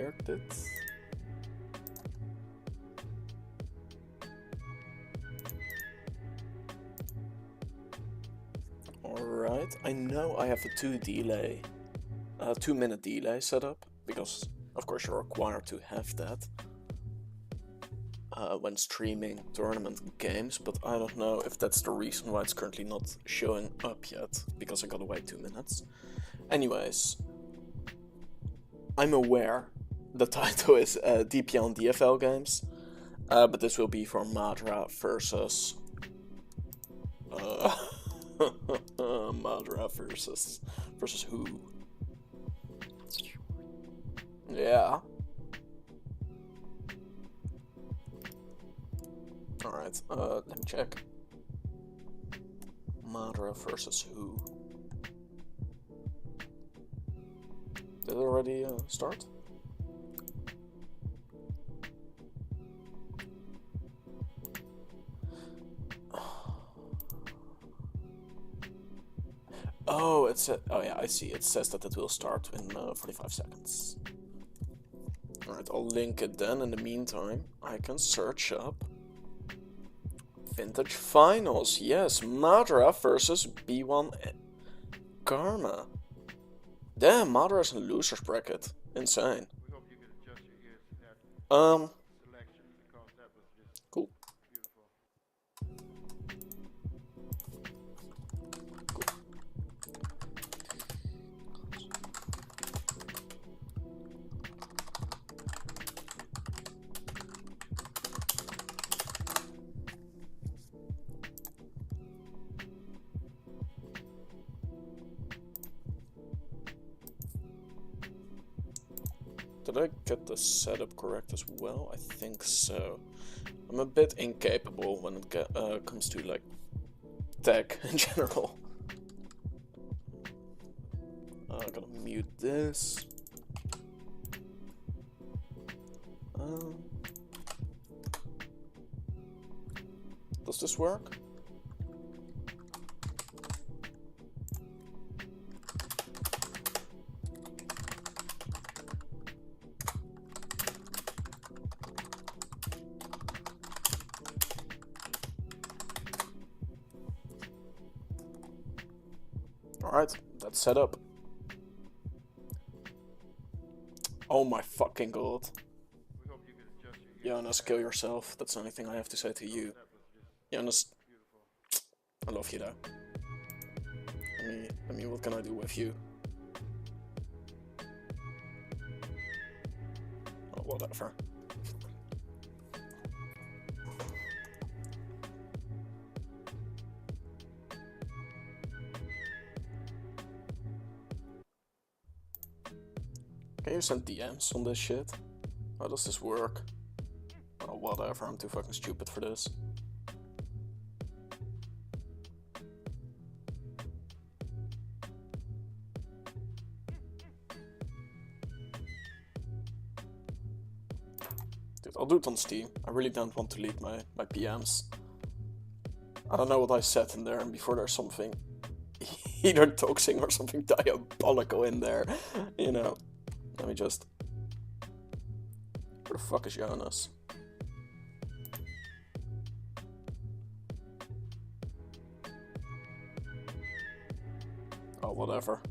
cleared it. Alright, I know I have a 2-minute delay set up, because of course you're required to have that when streaming tournament games, but I don't know if that's the reason why it's currently not showing up yet, because I gotta wait 2 minutes. Anyways, I'm aware the title is DPL DFL games, but this will be for Madra versus Madra versus who? Yeah. Alright, let me check. Madra versus who? Did it already start? Oh, it's oh yeah, I see. It says that it will start in 45 seconds. Alright, I'll link it then. In the meantime, I can search up Vintage Finals. Yes, Madra versus B1 Karma. Damn, Madra is in loser's bracket. Insane. We hope you can adjust your ears to that selection, because that was just cool. Beautiful. Did I get the setup correct as well? I think so. I'm a bit incapable when it comes to like tech in general. I gotta mute this. Does this work? Alright, that's set up. Oh my fucking god. We hope you can adjust your ears. Jonas, kill yourself. That's the only thing I have to say to you. Jonas, I love you though. I mean, what can I do with you? Oh, whatever. Can you send DMs on this shit? How does this work? Oh, whatever, I'm too fucking stupid for this. Dude, I'll do it on Steam. I really don't want to leak my PMs. I don't know what I said in there, and before there's something either doxing or something diabolical in there, you know. Let me just... Where the fuck is Jonas? Oh, whatever.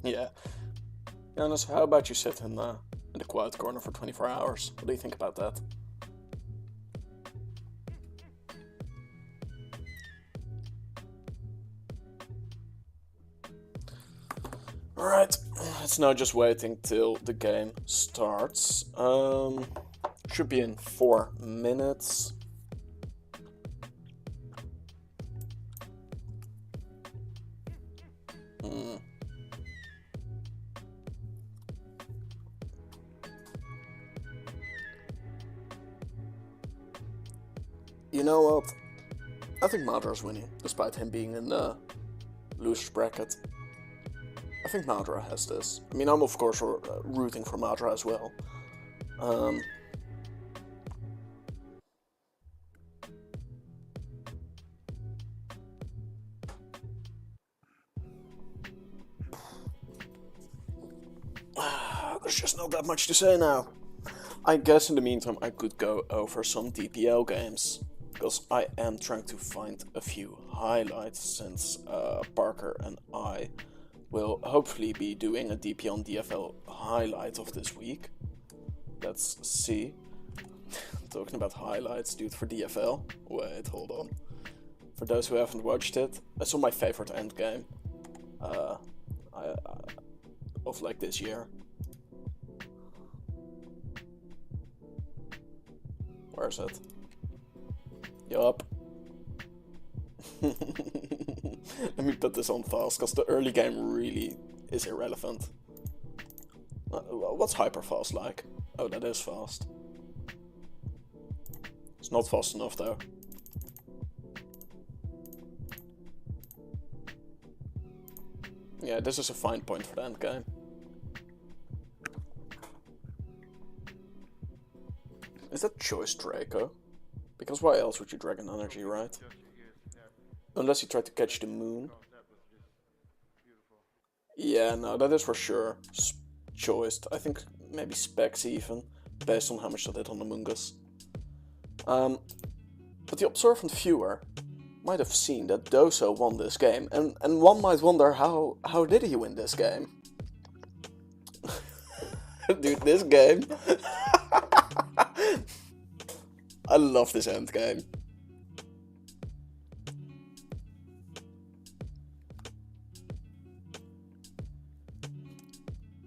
Yeah. Jonas, how about you sit in the quiet corner for 24 hours? What do you think about that? Alright, it's now just waiting till the game starts. Should be in 4 minutes. You know what? I think Madra's winning, despite him being in the loser's bracket. I think Madra has this. I mean, I'm of course rooting for Madra as well. There's just not that much to say now. I guess in the meantime I could go over some DPL games, because I am trying to find a few highlights, since Parker and I will hopefully be doing a DPL DFL highlight of this week. Let's see. Talking about highlights, dude, for DFL. Wait, hold on. For those who haven't watched it, that's my favorite end game of like this year. Where is it? Yup. Let me put this on fast, because the early game really is irrelevant. What's hyper fast like? Oh, that is fast. It's not fast enough though. Yeah, this is a fine point for the end game. Is that choice Draco? Because why else would you drag an energy, right? Unless you try to catch the moon. Yeah, no, that is for sure choiced. I think maybe specs even, based on how much they did on the Mungus. But the observant viewer might have seen that Doso won this game, and one might wonder how did he win this game? Dude, this game. I love this end game.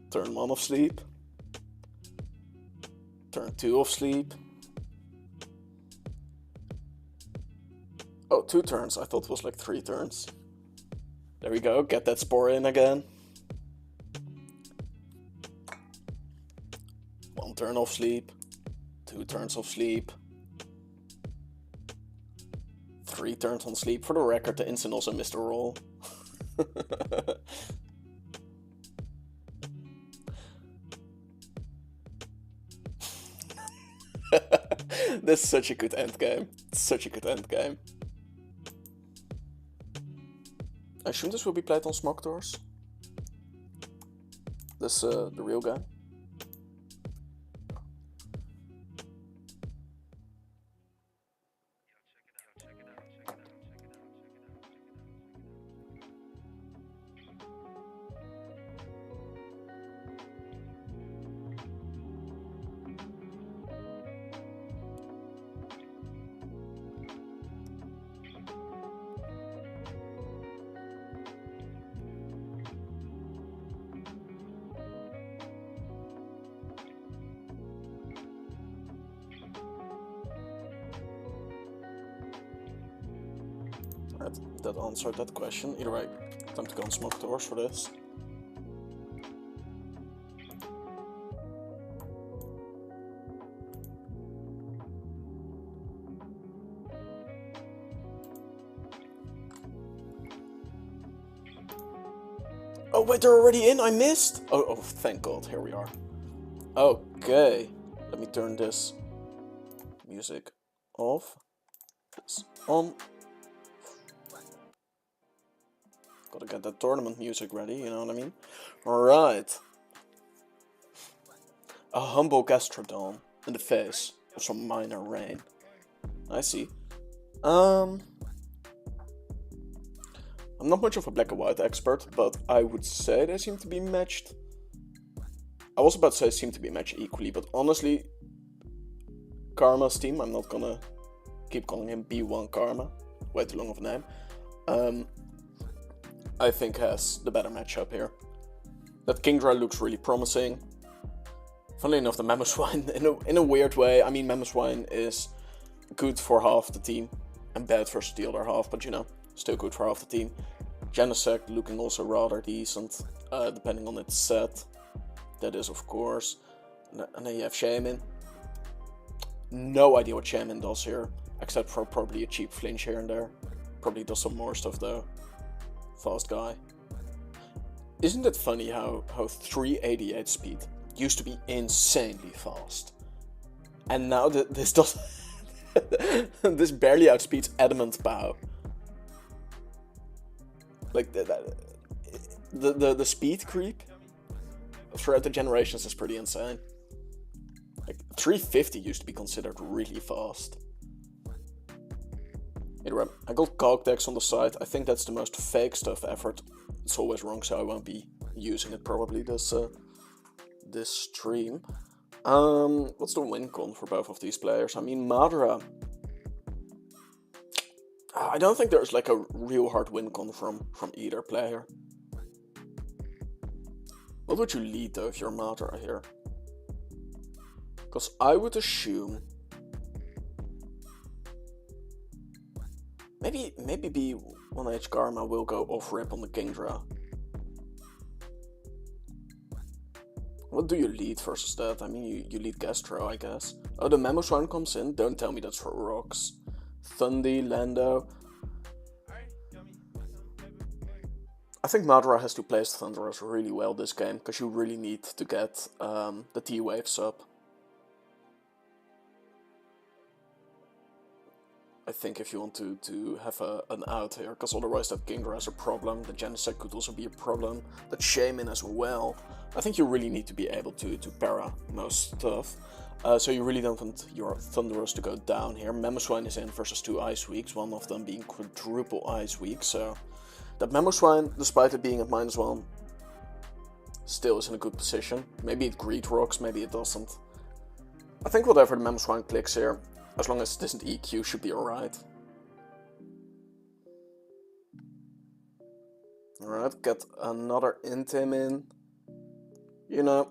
Turn 1 of sleep. Turn 2 of sleep. Oh, 2 turns. I thought it was like 3 turns. There we go. Get that spore in again. 1 turn of sleep. 2 turns of sleep. 3 turns on sleep. For the record, the instant also missed a roll. This is such a good end game. Such a good end game. I assume this will be played on Smoke Doors. This the real guy. That answered that question. Either way, time to go on Smoke Doors for this. Oh wait, they're already in? I missed? Oh, thank God, here we are. Okay, let me turn this music off. This on. Gotta get that tournament music ready, you know what I mean? Alright. A humble gastrodon in the face of some minor rain. I see. I'm not much of a black and white expert, but I would say they seem to be matched. I was about to say seem to be matched equally, but honestly, Karma's team, I'm not gonna keep calling him B1 Karma, way too long of a name, I think has the better matchup here. That Kingdra looks really promising. Funnily enough, the Mamoswine, in a weird way, I mean, Mamoswine is good for half the team and bad versus the other half, but you know, still good for half the team. Genesect looking also rather decent, depending on its set. That is, of course. And then you have Shaman. No idea what Shaman does here, except for probably a cheap flinch here and there. probably does some more stuff though. Fast guy. Isn't it funny how 388 speed used to be insanely fast, and now this does this barely outspeeds Adamant Bow. Like the speed creep throughout the generations is pretty insane. Like 350 used to be considered really fast. Anyway, I got Cogdex on the side. I think that's the most fake stuff ever. It's always wrong, so I won't be using it probably this stream. What's the win con for both of these players? I mean, Madara. I don't think there's like a real hard win con from either player. What would you lead though if you're Madara here? Because I would assume maybe B1H Karma will go off rip on the Kingdra. What do you lead versus that? I mean, you lead Gastro, I guess. Oh, the Memo Shrine comes in? Don't tell me that's for rocks. Thundi, Lando. I think Madara has to place Thunderous really well this game, because you really need to get the T-Waves up. I think if you want to have an out here, because otherwise that Kingdra is a problem, the Genesect could also be a problem, that Shaman as well. I think you really need to be able to para most stuff. So you really don't want your Thunderous to go down here. Mamoswine is in versus 2 Ice Weeks, one of them being quadruple Ice Week, so that Mamoswine, despite it being at -1, still is in a good position. Maybe it greed rocks, maybe it doesn't. I think whatever the Mamoswine clicks here, as long as it isn't EQ, should be alright. Alright, get another Intim in. You know,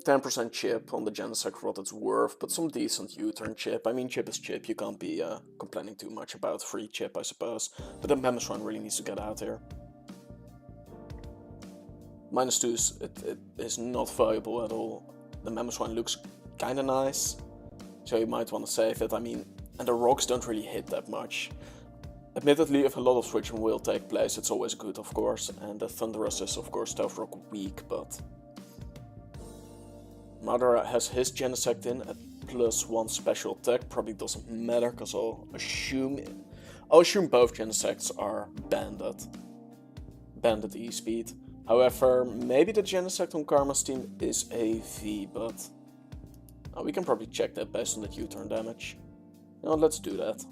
10% chip on the Genesect for what it's worth, but some decent U-turn chip. I mean, chip is chip, you can't be complaining too much about free chip, I suppose. But the Mamoswine really needs to get out here. -2 it is not valuable at all. The Mamoswine looks kinda nice, so you might want to save it. I mean, and the rocks don't really hit that much. Admittedly, if a lot of switching will take place, it's always good, of course. And the Thunderous is, of course, Stealth Rock weak, but Madara has his Genesect in at +1 special attack. Probably doesn't matter, because I'll assume both Genesects are banded E-speed. However, maybe the Genesect on Karma's team is AV, but we can probably check that based on the U-turn damage. You know, let's do that.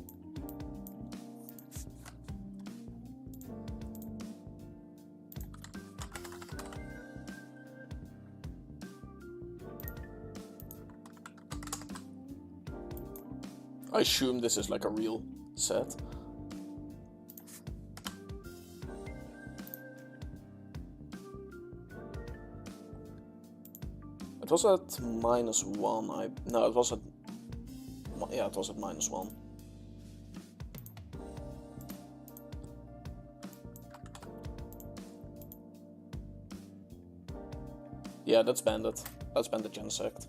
I assume this is like a real set. It was at -1. No, it was at... Yeah, it was at -1. Yeah, that's banded. That's banded Genesect.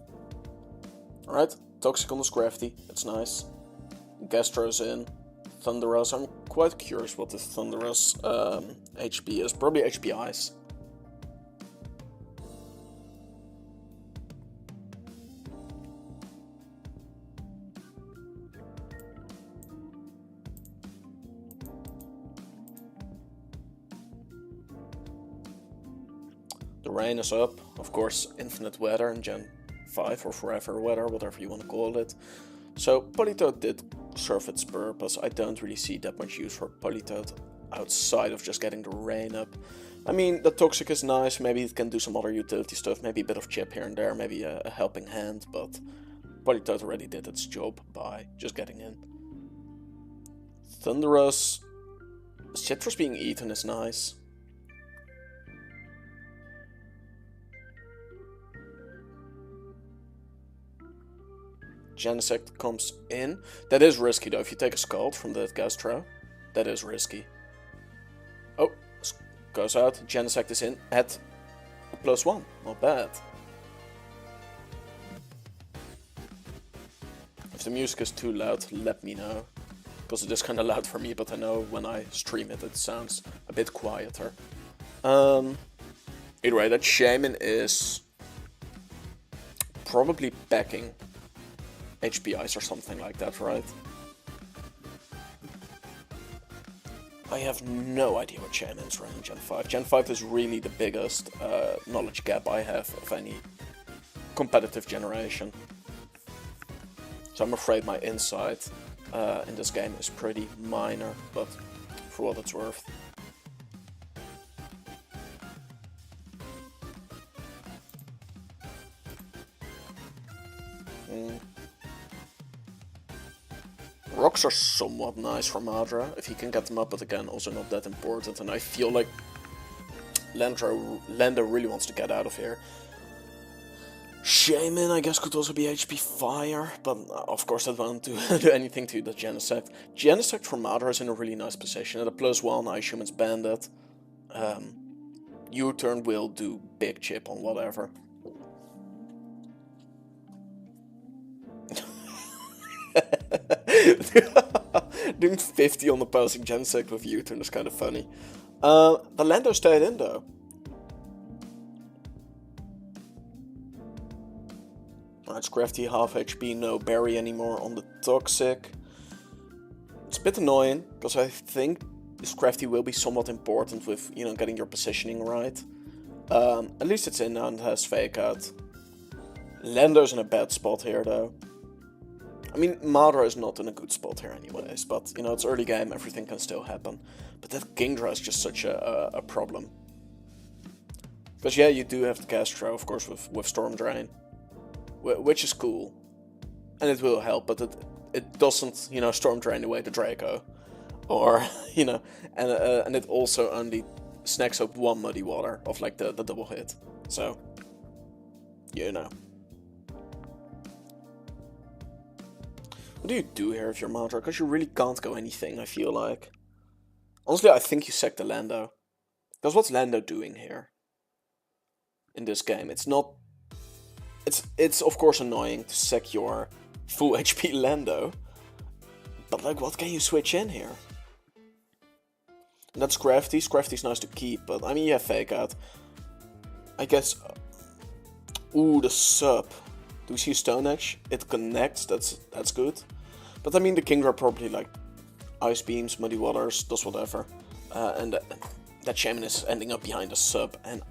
Alright, Toxic on the Scrafty. It's nice. Gastro's in. Thunderous. I'm quite curious what the Thunderous HP is. Probably HP Ice. The rain is up, of course, infinite weather in Gen 5 or forever weather, whatever you want to call it. So Politoed did serve its purpose. I don't really see that much use for Politoed outside of just getting the rain up. I mean, the Toxic is nice, maybe it can do some other utility stuff, maybe a bit of chip here and there, maybe a helping hand, but Politoed already did its job by just getting in. Thunderous. Citrus being eaten is nice. Genesect comes in. That is risky though, if you take a Scald from that Gastro. That is risky. Oh, goes out. Genesect is in at +1. Not bad. If the music is too loud, let me know. because it is kind of loud for me, but I know when I stream it, it sounds a bit quieter. Either way, that Shaman is probably backing HPIs or something like that, right? I have no idea what Shaman's running Gen 5. Gen 5 is really the biggest knowledge gap I have of any competitive generation. So I'm afraid my insight in this game is pretty minor, but for what it's worth. Rocks are somewhat nice for Madra, if he can get them up, but again, also not that important, and I feel like Lando really wants to get out of here. Shaman, I guess, could also be HP Fire, but of course that won't do anything to the Genesect. Genesect for Madra is in a really nice position. At a +1, I assume it's Bandit. U-turn will do big chip on whatever. Doing 50 on the passing Genesect with U-turn is kind of funny. The Lando stayed in though. Alright, Scrafty half HP, no Barry anymore on the Toxic. It's a bit annoying, because I think Scrafty will be somewhat important with, you know, getting your positioning right. At least it's in now and has Fake Out. Lando's in a bad spot here though. I mean, Madra is not in a good spot here anyways, but, you know, it's early game, everything can still happen. But that Kingdra is just such a problem. Because, yeah, you do have the Castro, of course, with Storm Drain. Which is cool. And it will help, but it doesn't, you know, Storm Drain away the Draco. Or, you know, and it also only snacks up one Muddy Water of, like, the double hit. So, you know. What do you do here if you're Madra? Because you really can't go anything, I feel like. Honestly, I think you sack the Lando. Because what's Lando doing here? In this game? It's not... It's of course annoying to sack your full HP Lando. But like, what can you switch in here? And that's Crafty. Crafty's nice to keep, but I mean, you have Fake Out. I guess... Ooh, the sub. Do we see Stone Edge? It connects, that's good. But I mean, the Kingdra probably like Ice Beams, Muddy Waters, does whatever. And that Shaman is ending up behind the sub. And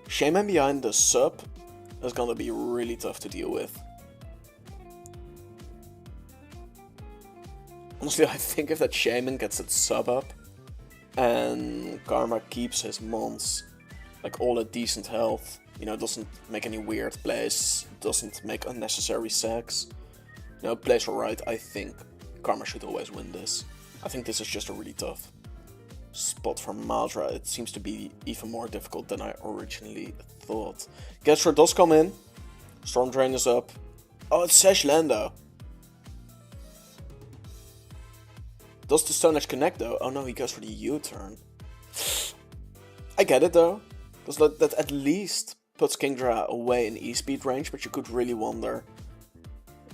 Shaman behind the sub is gonna be really tough to deal with. Honestly, I think if that Shaman gets its sub up and Karma keeps his mons like all at decent health, you know, doesn't make any weird plays, doesn't make unnecessary sacks, you know, plays alright, I think Karma should always win this. I think this is just a really tough spot for Madra. It seems to be even more difficult than I originally thought. Gastro does come in. Storm Drain is up. Oh, it's Sash Lando. Does the Stone Edge connect though? Oh no, he goes for the U-turn. I get it though. Because that at least puts Kingdra away in E-speed range, but you could really wonder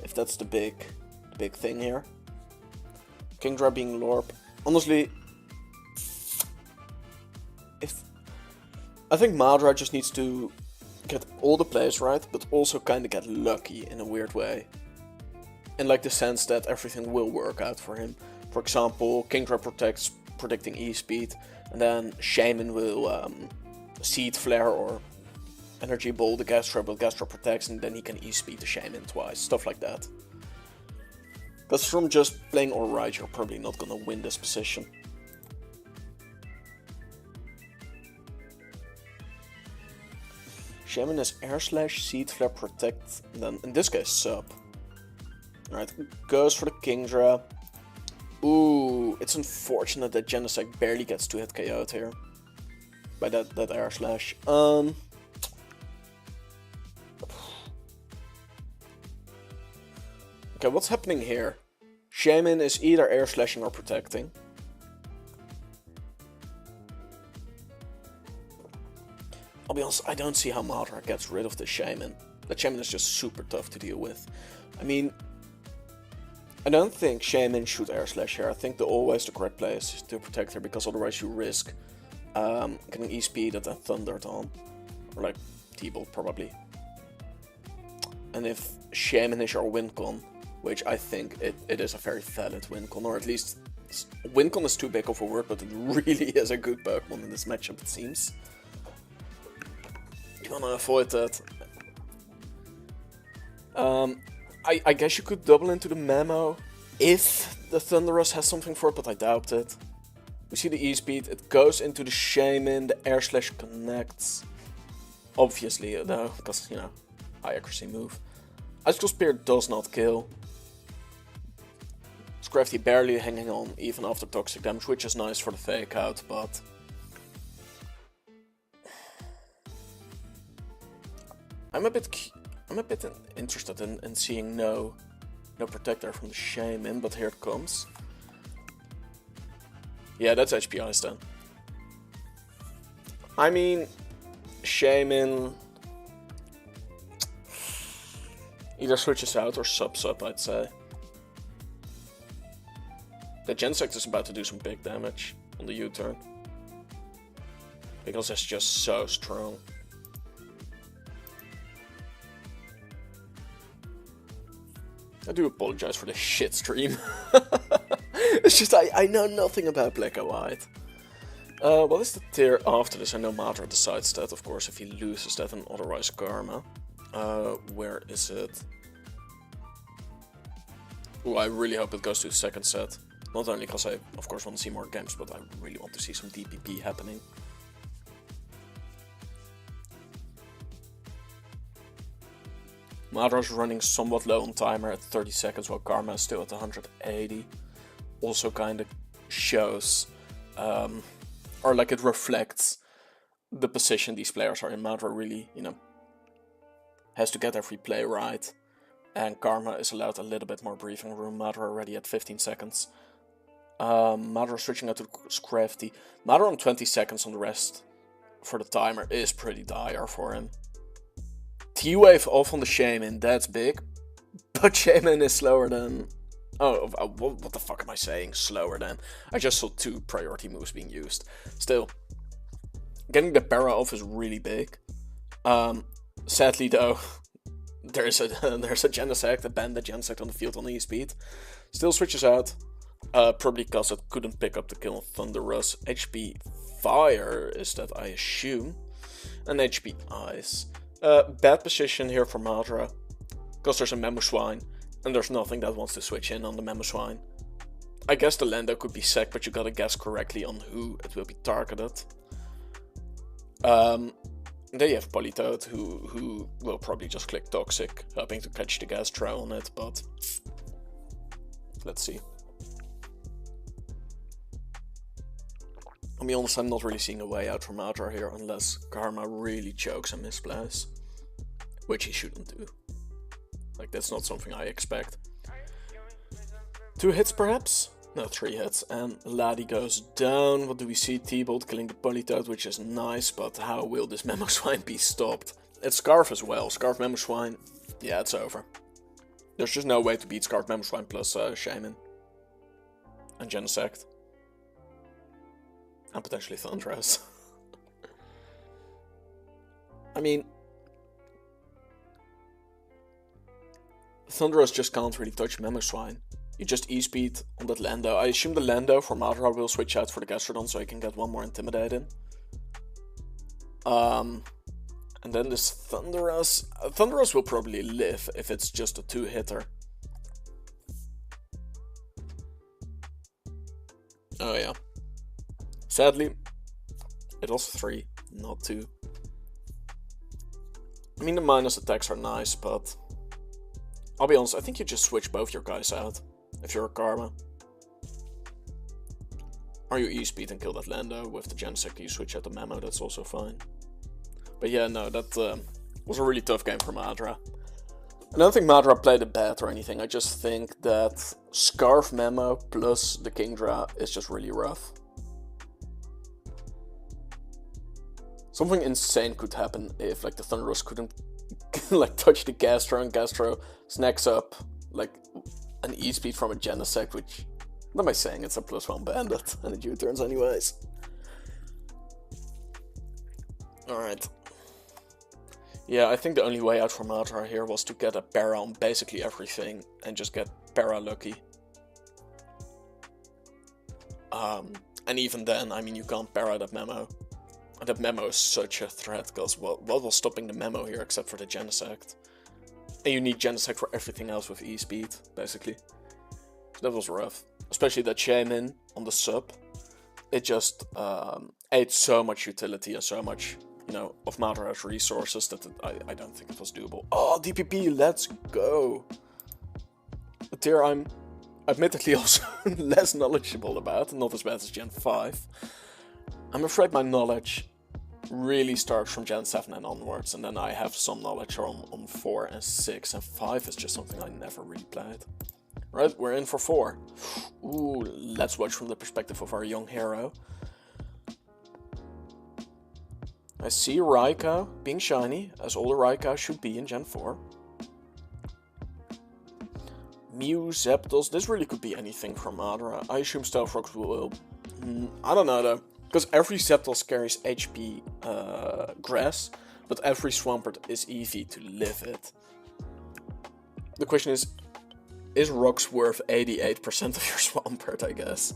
if that's the big thing here. Kingdra being Lorp. Honestly, I think Madra just needs to get all the plays right, but also kind of get lucky in a weird way. In like the sense that everything will work out for him. For example, Kingdra protects, predicting E-speed, and then Shaman will Seed Flare or Energy Ball the Gastro, but Gastro protects, and then he can E-speed the Shaman twice, stuff like that. Because from just playing alright, you're probably not gonna win this position. Shaman is Air Slash, Seed Flare, Protect, and then in this case Sub. Alright, goes for the Kingdra. Ooh, it's unfortunate that Genesect barely gets 2-hit KO'd here. By that Air Slash. Okay, what's happening here? Shaman is either Air Slashing or Protecting. I'll be honest, I don't see how Madra gets rid of the Shaman. The Shaman is just super tough to deal with. I mean, I don't think Shaman should air slash here. I think always the correct play is to protect her, because otherwise you risk getting E-speed and then thundered on. Or like T-bolt probably. And if Shaman is your win con, which I think it is a very valid win con, or at least win con is too big of a word, but it really is a good Pokemon in this matchup, it seems. You wanna avoid that. I guess you could double into the Memo if the Thunderous has something for it, but I doubt it. We see the E-speed, it goes into the Shaman, the air slash connects. Obviously, though, because, you know, high accuracy move. Icicle Spear does not kill. Scrafty barely hanging on, even after toxic damage, which is nice for the fake out, but... I'm a bit interested in seeing no protector from the Shaman, but here it comes. Yeah, that's HP Ice then. I mean, Shaman either switches out or subs up, I'd say. The Gensect is about to do some big damage on the U-turn, because it's just so strong. I do apologize for the shit stream. It's just I know nothing about Black and White. What is the tier after this? I know Madra decides that, of course, if he loses that, and otherwise Karma. Where is it? Ooh, I really hope it goes to the second set. Not only because I, of course, want to see more games, but I really want to see some DPP happening. Madra's running somewhat low on timer at 30 seconds, while Karma is still at 180. Also kind of shows, or like it reflects the position these players are in. Madra really, you know, has to get every play right. And Karma is allowed a little bit more breathing room. Madra already at 15 seconds. Madra switching out to Scrafty. Madra on 20 seconds on the rest for the timer is pretty dire for him. T-Wave off on the Shaman, that's big. But Shaman is slower than... Oh, what the fuck am I saying? Slower than... I just saw 2 priority moves being used. Still, getting the para off is really big. Sadly though, there's a Genesect, a banded Genesect on the field on E-speed. Still switches out. Probably because it couldn't pick up the kill on Thunderous. HP Fire is that, I assume. And HP Ice. Bad position here for Madra, because there's a Mamoswine, and there's nothing that wants to switch in on the Mamoswine. I guess the Lando could be sacked, but you gotta guess correctly on who it will be targeted. Then you have Politoad, who will probably just click Toxic, hoping to catch the Gastro on it, but let's see. I'll be honest, I'm not really seeing a way out for Madra here, unless Karma really chokes and misplays. Which he shouldn't do. Like, that's not something I expect. 2 hits perhaps? No, 3 hits. And Laddie goes down. What do we see? T-Bolt killing the Politoad, which is nice, but how will this Mamoswine be stopped? It's Scarf as well. Scarf Mamoswine, yeah, it's over. There's just no way to beat Scarf Mamoswine plus Shaman. And Genesect. And potentially Thundurus. I mean, Thundurus just can't really touch Mamoswine. You just E-speed on that Lando. I assume the Lando for Madra will switch out for the Gastrodon so he can get one more Intimidate in. And then this Thundurus. Thundurus will probably live if it's just a 2-hitter. Oh yeah. Sadly, it was 3, not 2. I mean, the minus attacks are nice, but I'll be honest, I think you just switch both your guys out if you're a Karma. Or you E-speed and kill that Lando with the Genesect, you switch out the Memo, that's also fine. But yeah, no, that was a really tough game for Madra. I don't think Madra played it bad or anything, I just think that Scarf Memo plus the Kingdra is just really rough. Something insane could happen if like the Thunderous couldn't like touch the Gastro and Gastro snacks up like an E-speed from a Genesect, which, what am I saying, it's a +1 bandit, and it U-turns anyways. Alright. Yeah, I think the only way out for Matra here was to get a para on basically everything, and just get para lucky. And even then, I mean, you can't para that memo. And that memo is such a threat, because what was stopping the memo here except for the Genesect? And you need Genesect for everything else with E-speed, basically. So that was rough. Especially that Shaman on the sub. It just ate so much utility and so much, you know, of Madra's resources that I don't think it was doable. Oh, DPP, let's go! A tier I'm admittedly also less knowledgeable about, not as bad as Gen 5. I'm afraid my knowledge really starts from Gen 7 and onwards, and then I have some knowledge on 4 and 6, and 5 is just something I never really played. Right, we're in for 4. Ooh, let's watch from the perspective of our young hero. I see Raikou being shiny, as all the Raikou should be in Gen 4. Mew, Zapdos, this really could be anything from Madara. I assume Stealth Rocks will... I don't know though, because every Zapdos carries HP Grass, but every Swampert is easy to live it. The question is Rocks worth 88% of your Swampert, I guess?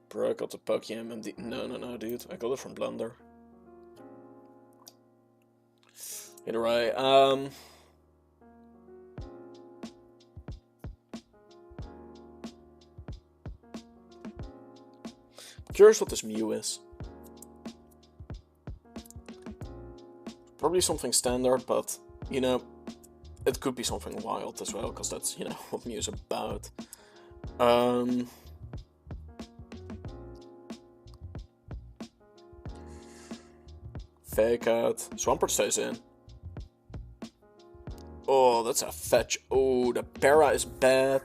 Bro, I got the Pokemon MD. No, dude. I got it from Blunder. Either way, curious what this Mew is. Probably something standard, but, you know, it could be something wild as well, because that's, you know, what Mew's about. Fake out. Swampert stays in. Oh, that's a fetch. Oh, the para is bad.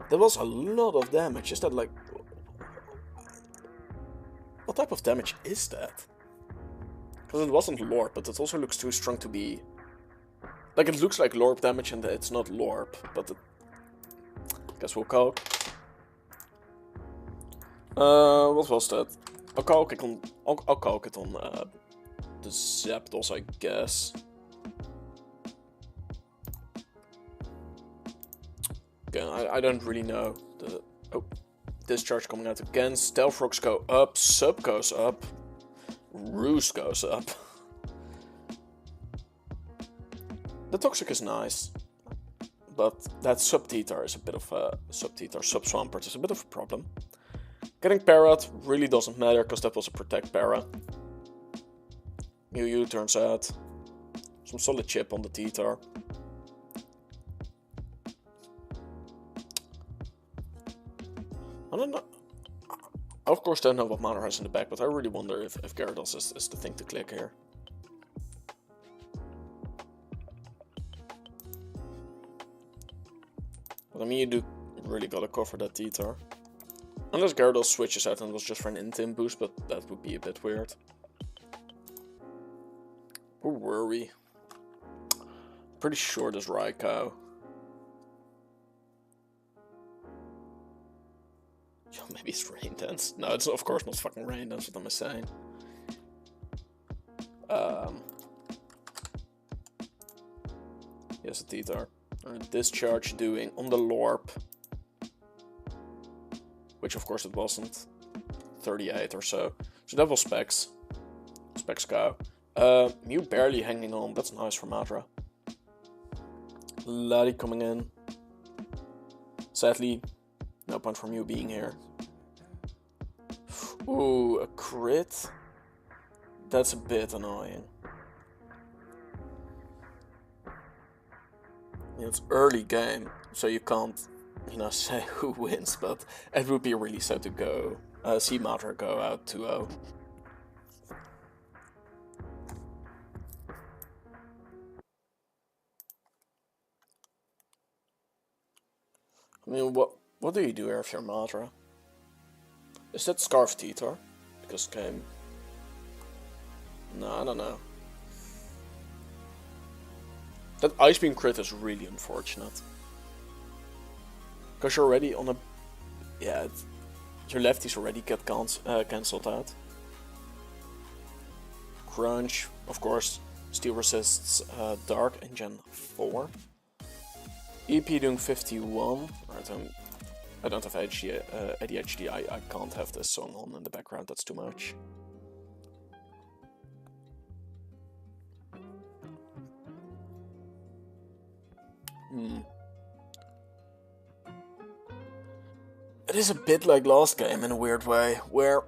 That was a lot of damage. Is that like... What type of damage is that? Because it wasn't Lorp, but it also looks too strong to be... Like, it looks like Lorp damage and it's not Lorp, but it... Guess we'll calc. What was that? I'll calc it on the Zapdos, I guess. Again, I don't really know. Oh, discharge coming out again. Stealth Rocks go up. Sub goes up. Roost goes up. The Toxic is nice, but that Sub-Teetar is a bit of a... Sub-Swampert is a bit of a problem. Getting Parrot really doesn't matter, because that was a Protect Para. Mew turns out. Some solid chip on the Teetar. I don't know. I of course don't know what Mana has in the back, but I really wonder if Gyarados is the thing to click here. But I mean, you do really gotta cover that Teetar. Unless Gyarados switches out and was just for an Intim boost, but that would be a bit weird. Where were we? Pretty sure there's Raikou. Yo, maybe it's Rain Dance. No, it's of course not fucking Rain Dance, what am I saying? Yes, a Teetar. Discharge doing on the Lorp. Which of course it wasn't. 38 or so. So that was Specs. Specs Cow. Mew barely hanging on. That's nice for Madra. Ladi coming in. Sadly, no point for Mew being here. Ooh, a crit? That's a bit annoying. It's early game, so you can't, you know, say who wins, but it would be really sad to go, see Madra go out 2-0. I mean, what do you do here if you're Madra? Is that Scarf Teetar? Because it came... No, I don't know. That Ice Beam crit is really unfortunate. Because you're already on a... Yeah, your lefties already get cancelled out. Crunch, of course, still resists Dark in Gen 4. EP doing 51. Right, I don't have ADHD, I can't have this song on in the background, that's too much. It is a bit like last game in a weird way, where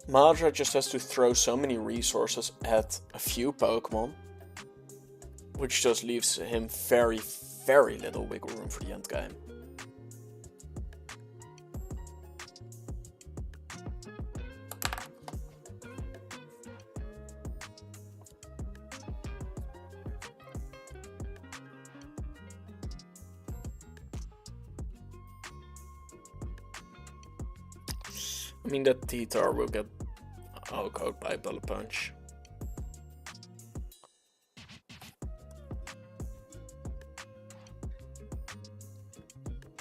Madra just has to throw so many resources at a few Pokemon, which just leaves him very, very little wiggle room for the end game. I mean, that T-Tar will get out by Bullet Punch.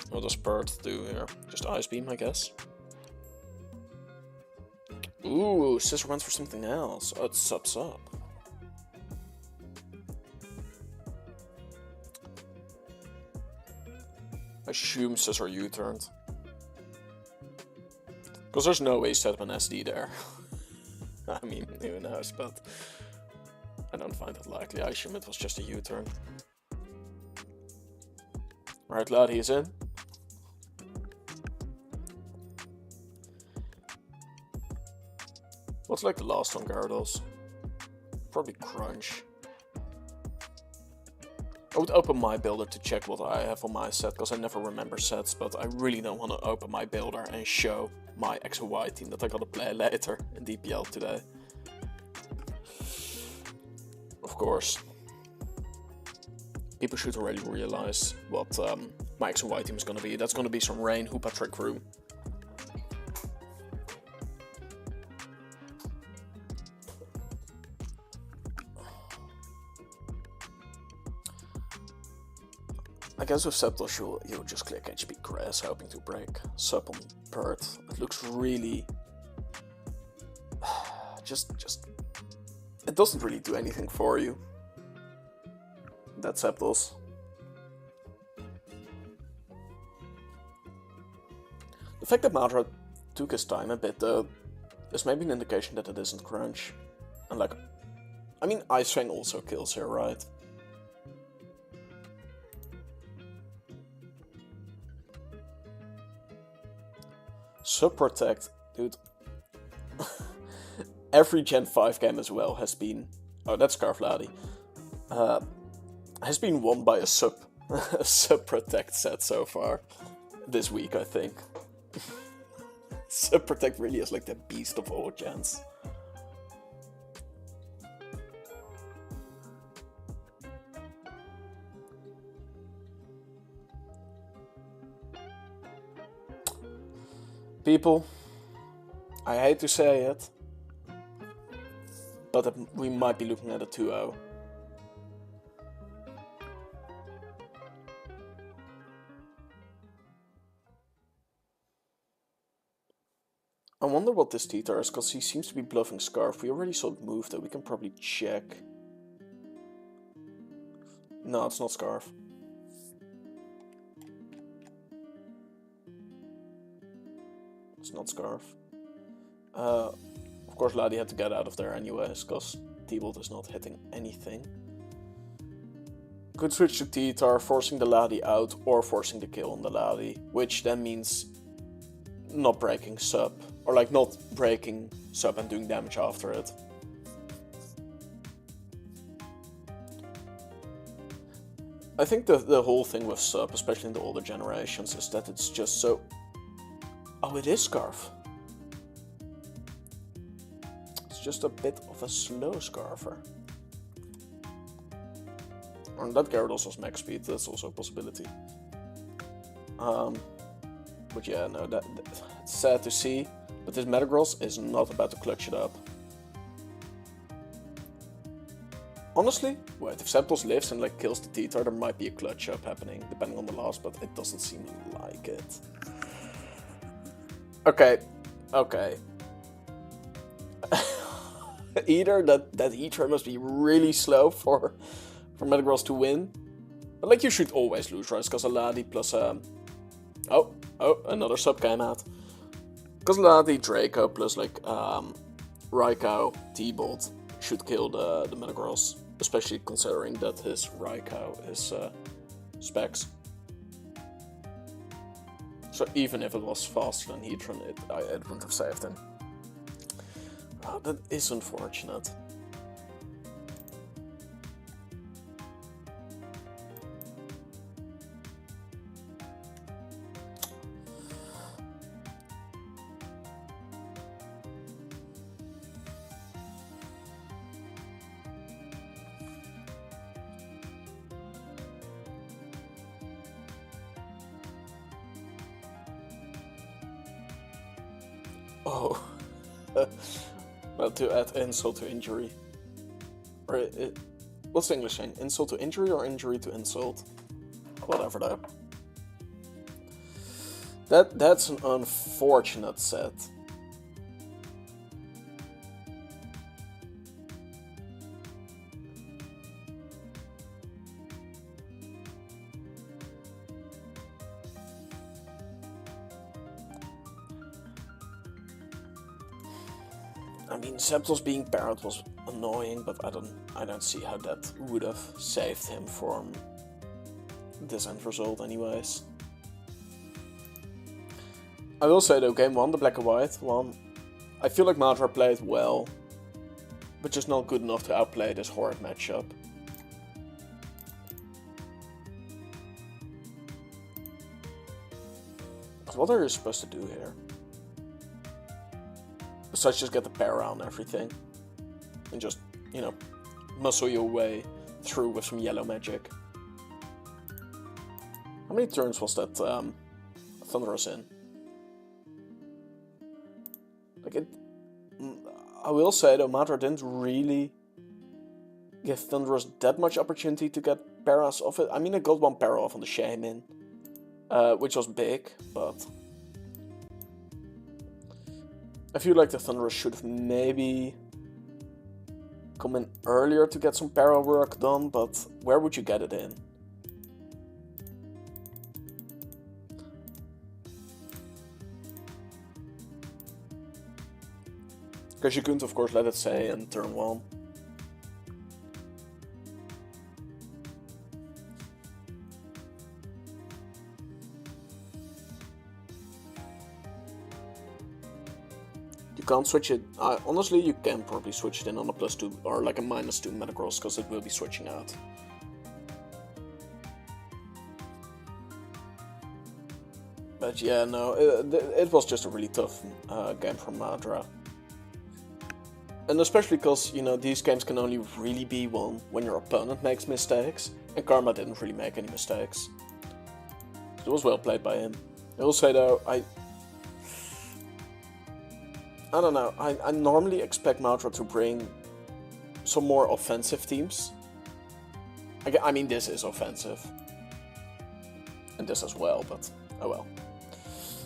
What does Pert do here? Just Ice Beam, I guess. Ooh, Scissor went for something else. Oh, it's Sup. I assume Scissor U-turned. Because there's no way he set up an SD there. I mean, who knows, but I don't find it likely. I assume it was just a U-turn. Alright, lad, he's in. What's like the last on Gyarados? Probably Crunch. I would open my builder to check what I have on my set, because I never remember sets, but I really don't want to open my builder and show my X and Y team that I gotta play later in DPL today. Of course. People should already realize what my X and Y team is gonna be. That's gonna be some Rain, Hoopa, Trick Room. I guess with Zapdos you'll just click HP Grass hoping to break Sup on Pert. It looks really... just... It doesn't really do anything for you. That Zapdos. The fact that Madra took his time a bit though is maybe an indication that it isn't Crunch. And like... I mean, Ice Fang also kills here, right? Sub Protect, dude. Every Gen 5 game as well has been... Oh, that's Scarflady. Has been won by a Sub Protect set so far. This week, I think. Sub Protect really is like the beast of all gens. People, I hate to say it, but we might be looking at a 2-0. I wonder what this T-Tar is, because he seems to be bluffing Scarf. We already saw the move that we can probably check. No, it's not Scarf. It's not Scarf. Of course, Ladi had to get out of there anyways, because T-Bolt is not hitting anything. Could switch to T-Tar, forcing the Ladi out or forcing the kill on the Ladi, which then means not breaking Sup, or like not breaking Sup and doing damage after it. I think the whole thing with Sup, especially in the older generations, is that it's just so... Oh, it is Scarf. It's just a bit of a slow Scarfer. And that Gyarados was max speed, that's also a possibility. But yeah, no, it's sad to see. But this Metagross is not about to clutch it up. Honestly, wait, if Zapdos lives and like kills the T-Tar, there might be a clutch up happening, depending on the loss, but it doesn't seem like it. Okay, okay. Either that Heatran must be really slow for Metagross to win. But like you should always lose, right? Casaladi plus oh, another sub came out. Casaladi, Draco plus like Raikou, T-Bolt should kill the Metagross. Especially considering that his Raikou is specs. So even if it was faster than Heatran, it wouldn't have saved him. Oh, that is unfortunate. Oh, well, to add insult to injury. Or what's the English saying? Insult to injury or injury to insult? Whatever though. That's an unfortunate set. I mean, Zapdos being parried was annoying, but I don't see how that would have saved him from this end result anyways. I will say though, game 1, the black and white one, I feel like Madra played well, but just not good enough to outplay this horrid matchup. What are you supposed to do here? Besides just get the para on everything. And just, you know, muscle your way through with some yellow magic. How many turns was that Thunderous in? Like it... I will say though, Madra didn't really give Thunderous that much opportunity to get paras off it. I mean, it got one para off on the Shaman, which was big, but... I feel like the Thunderous should have maybe come in earlier to get some para work done, but where would you get it in? Because you couldn't, of course, let it say in turn 1. Can't switch it. Honestly, you can probably switch it in on a +2 or like a -2 Metagross because it will be switching out. But yeah, no, it was just a really tough game for Madra. And especially because, you know, these games can only really be won when your opponent makes mistakes, and Karma didn't really make any mistakes. It was well played by him. I will say though, I don't know, I normally expect Madra to bring some more offensive teams. I mean, this is offensive. And this as well, but oh well.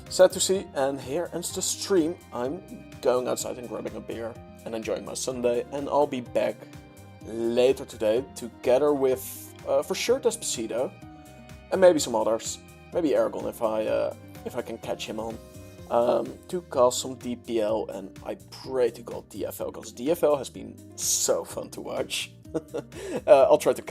Sad to see, and here ends the stream. I'm going outside and grabbing a beer and enjoying my Sunday, and I'll be back later today together with, for sure, Despacito, and maybe some others. Maybe Aragon if I can catch him on. To cast some DPL, and I pray to God DFL, because DFL has been so fun to watch. I'll try to catch